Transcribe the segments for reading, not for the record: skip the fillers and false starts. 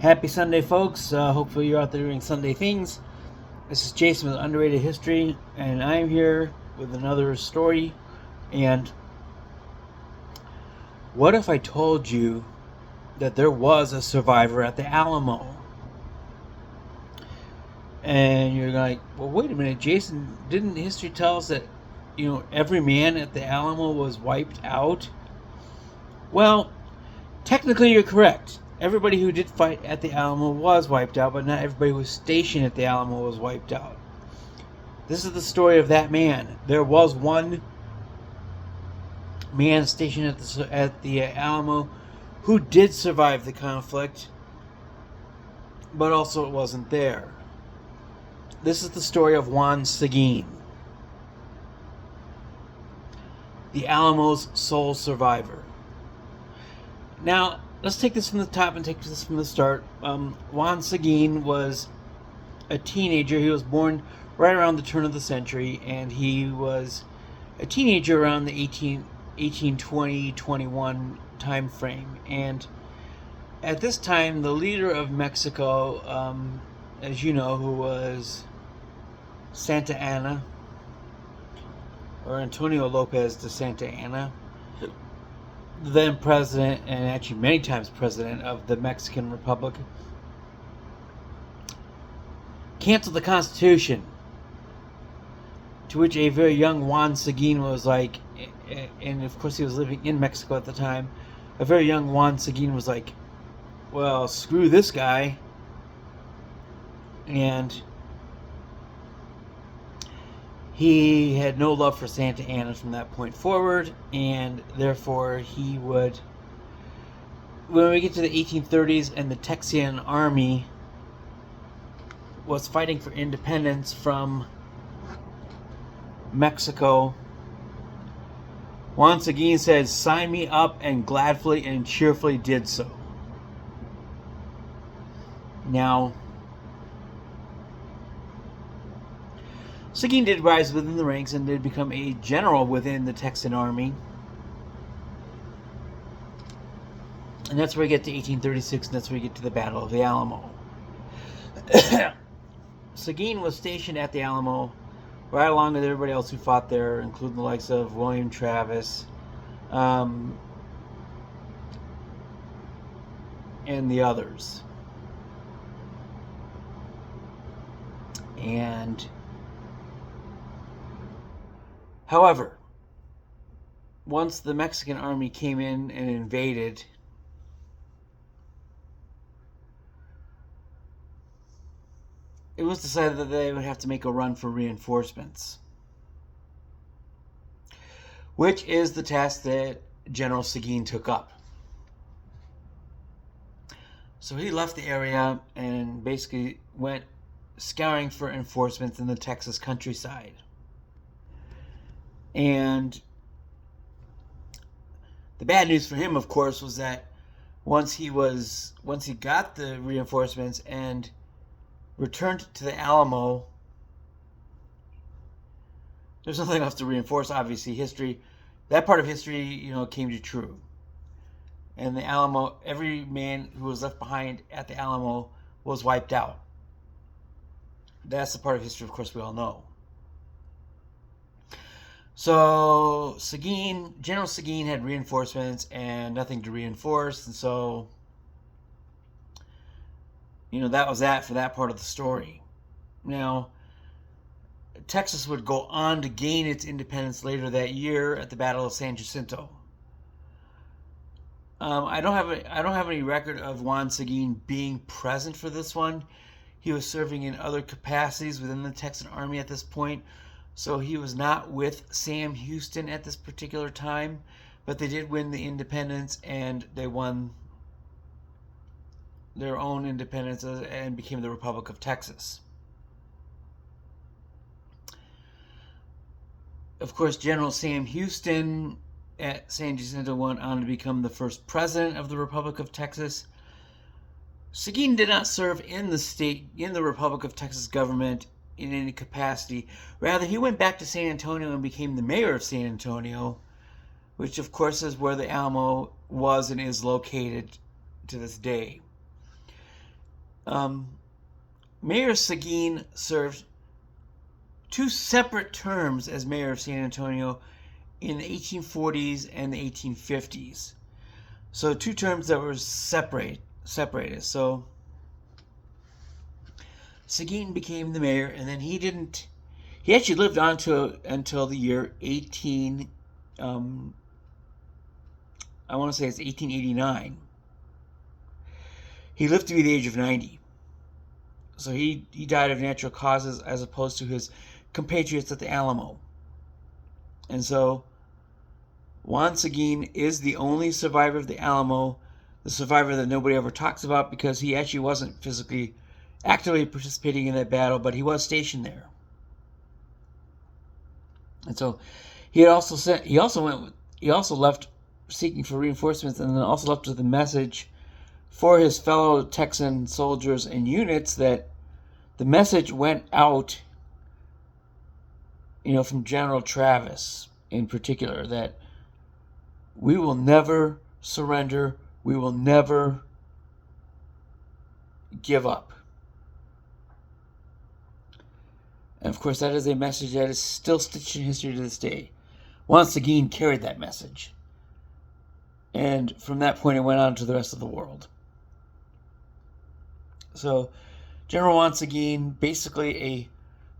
Happy Sunday, folks. Hopefully, you're out there doing Sunday things. This is Jason with Underrated History, and I'm here with another story. And what if I told you that there was a survivor at the Alamo? And you're like, well, wait a minute, Jason, didn't history tell us that, every man at the Alamo was wiped out? Well, technically, you're correct. Everybody who did fight at the Alamo was wiped out, but not everybody who was stationed at the Alamo was wiped out. This is the story of that man. There was one man stationed at the Alamo who did survive the conflict, but also it wasn't there. This is the story of Juan Seguin, the Alamo's sole survivor. Now, let's take this from the top and take this from the start. Juan Seguin was a teenager. He was born right around the turn of the century, and he was a teenager around the 1820-21 time frame. And at this time, the leader of Mexico, as you know, who was Santa Anna, or Antonio Lopez de Santa Anna, the then president, and actually many times president of the Mexican Republic, canceled the Constitution, to which a very young Juan Seguin was like, and of course he was living in Mexico at the time, a very young Juan Seguin was like, well, screw this guy, and he had no love for Santa Anna from that point forward, and therefore he would, when we get to the 1830s and the Texian army was fighting for independence from Mexico, Juan Seguin says, sign me up, and gladly and cheerfully did so. Now, Seguin did rise within the ranks and did become a general within the Texan army. And that's where we get to 1836, and that's where we get to the Battle of the Alamo. Seguin was stationed at the Alamo right along with everybody else who fought there, including the likes of William Travis, and the others. And however, once the Mexican army came in and invaded, it was decided that they would have to make a run for reinforcements, which is the task that General Seguin took up. So he left the area and basically went scouring for reinforcements in the Texas countryside. And the bad news for him, of course, was that once he got the reinforcements and returned to the Alamo, there's nothing else to reinforce. Obviously, that part of history, came to true. And the Alamo, every man who was left behind at the Alamo was wiped out. That's the part of history, of course, we all know. So General Seguin had reinforcements and nothing to reinforce, and so that was that for that part of the story. Now, Texas would go on to gain its independence later that year at the Battle of San Jacinto. I don't have any record of Juan Seguin being present for this one. He was serving in other capacities within the Texan army at this point, so he was not with Sam Houston at this particular time, but they did win the independence, and they won their own independence and became the Republic of Texas. Of course, General Sam Houston at San Jacinto went on to become the first president of the Republic of Texas. Seguin did not serve in the Republic of Texas government in any capacity. Rather, he went back to San Antonio and became the mayor of San Antonio, which of course is where the Alamo was and is located to this day. Mayor Seguin served 2 separate terms as mayor of San Antonio in the 1840s and the 1850s. So 2 terms that were separated. So Seguin became the mayor, and then he actually lived on until the year 18, I want to say it's 1889. He lived to be the age of 90. So he died of natural causes as opposed to his compatriots at the Alamo. And so Juan Seguin is the only survivor of the Alamo, the survivor that nobody ever talks about because he actually wasn't physically actively participating in that battle, but he was stationed there. And so he also left seeking for reinforcements, and then also left with a message for his fellow Texan soldiers and units that the message went out, from General Travis in particular, that we will never surrender, we will never give up. And of course, that is a message that is still stitched in history to this day. Juan Seguin carried that message. And from that point, it went on to the rest of the world. So, General Juan Seguin, basically a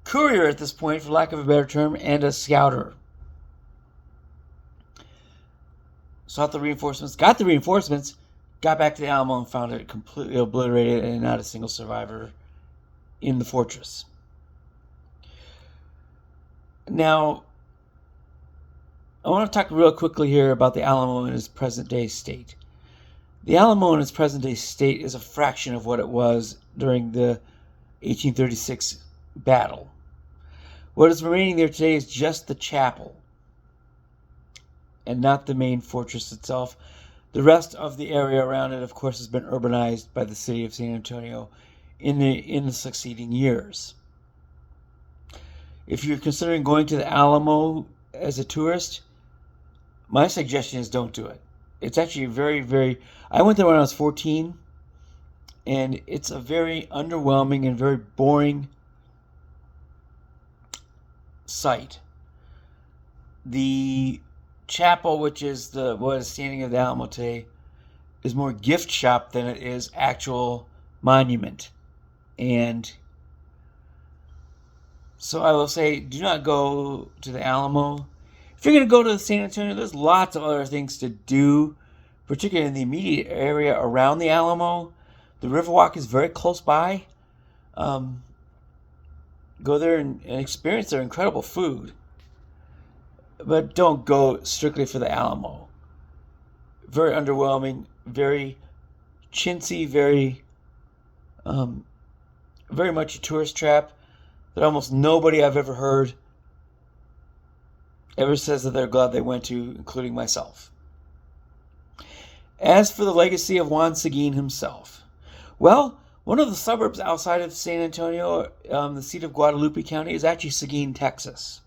courier at this point, for lack of a better term, and a scouter. Sought the reinforcements, got the reinforcements, got back to the Alamo and found it completely obliterated and not a single survivor in the fortress. Now, I want to talk real quickly here about the Alamo in its present-day state. The Alamo in its present-day state is a fraction of what it was during the 1836 battle. What is remaining there today is just the chapel, and not the main fortress itself. The rest of the area around it, of course, has been urbanized by the city of San Antonio in the succeeding years. If you're considering going to the Alamo as a tourist, my suggestion is don't do it. It's actually very, very... I went there when I was 14, and it's a very underwhelming and very boring site. The chapel, which is what is standing at the Alamo today, is more gift shop than it is actual monument. And so I will say, do not go to the Alamo. If you're going to go to San Antonio, there's lots of other things to do, particularly in the immediate area around the Alamo. The Riverwalk is very close by. Go there and experience their incredible food. But don't go strictly for the Alamo. Very underwhelming, very chintzy, very much a tourist trap that almost nobody I've ever heard ever says that they're glad they went to, including myself. As for the legacy of Juan Seguin himself, well, one of the suburbs outside of San Antonio, the seat of Guadalupe County, is actually Seguin, Texas.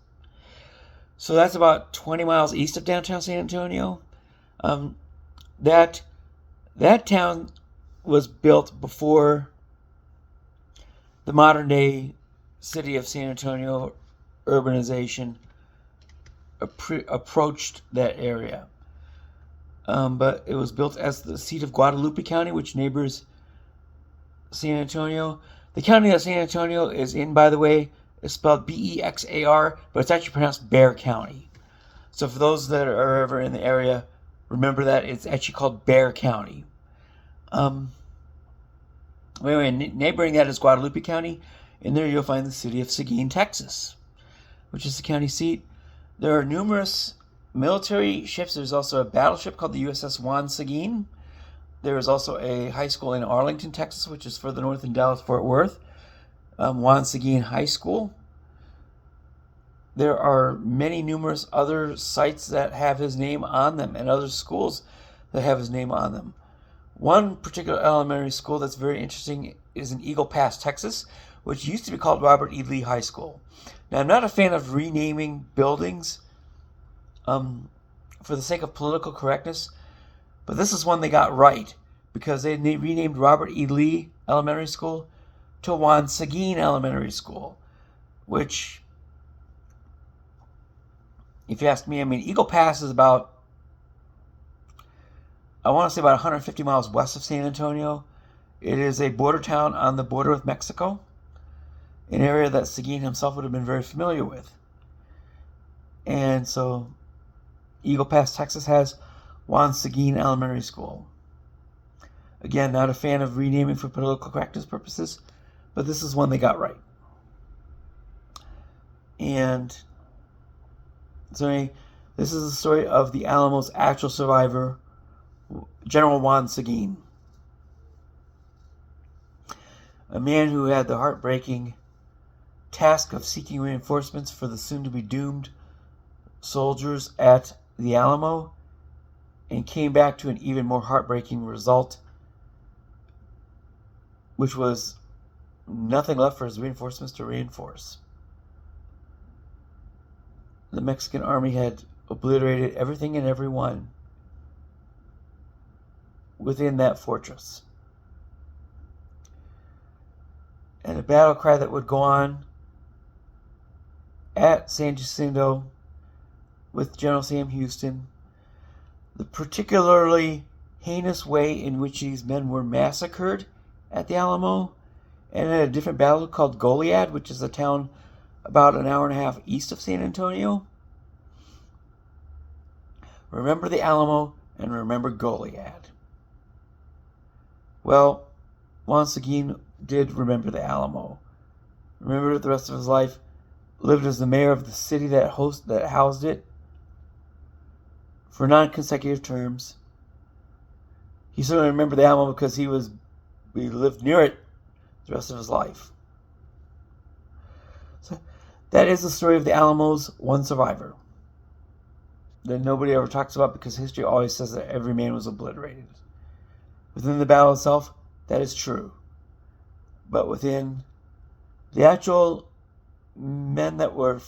So that's about 20 miles east of downtown San Antonio. That town was built before the modern day city of San Antonio urbanization approached that area. But it was built as the seat of Guadalupe County, which neighbors San Antonio. The county that San Antonio is in, by the way, is spelled Bexar, but it's actually pronounced Bear County. So for those that are ever in the area, remember that it's actually called Bear County. Neighboring that is Guadalupe County, and there you'll find the city of Seguin, Texas, which is the county seat. There are numerous military ships. There's also a battleship called the USS Juan Seguin. There is also a high school in Arlington, Texas, which is further north than Dallas-Fort Worth. Juan Seguin High School. There are numerous other sites that have his name on them and other schools that have his name on them. One particular elementary school that's very interesting is in Eagle Pass, Texas, which used to be called Robert E. Lee High School. Now, I'm not a fan of renaming buildings for the sake of political correctness, but this is one they got right, because they renamed Robert E. Lee Elementary School to Juan Seguin Elementary School, which, if you ask me, I mean, Eagle Pass is about, I want to say, about 150 miles west of San Antonio. It is a border town on the border with Mexico, an area that Seguin himself would have been very familiar with. And so Eagle Pass, Texas has Juan Seguin Elementary School. Again, not a fan of renaming for political correctness purposes, but this is one they got right. And so anyway, this is the story of the Alamo's actual survivor, General Juan Seguin. A man who had the heartbreaking task of seeking reinforcements for the soon-to-be doomed soldiers at the Alamo, and came back to an even more heartbreaking result, which was nothing left for his reinforcements to reinforce. The Mexican army had obliterated everything and everyone within that fortress. And a battle cry that would go on at San Jacinto with General Sam Houston, the particularly heinous way in which these men were massacred at the Alamo, and at a different battle called Goliad, which is a town about an hour and a half east of San Antonio. Remember the Alamo and remember Goliad. Well, Juan Seguin did remember the Alamo. Remembered it the rest of his life. Lived as the mayor of the city that housed it for non-consecutive terms. He certainly remembered the Alamo because he lived near it the rest of his life. So that is the story of the Alamo's one survivor that nobody ever talks about, because history always says that every man was obliterated. Within the battle itself, that is true. But within the actual men that were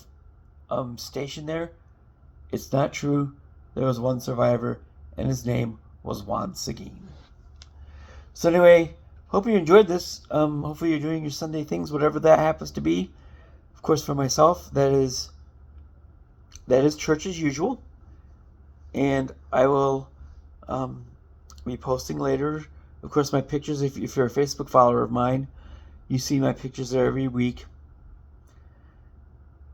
stationed there, it's not true. There was one survivor, and his name was Juan Seguin. So anyway, hope you enjoyed this. Hopefully you're doing your Sunday things, whatever that happens to be. Of course, for myself, that is church as usual. And I will be posting later. Of course, my pictures, if you're a Facebook follower of mine, you see my pictures there every week.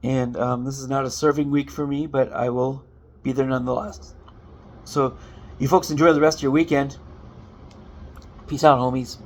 And this is not a serving week for me, but I will be there nonetheless. So you folks enjoy the rest of your weekend. Peace out, homies.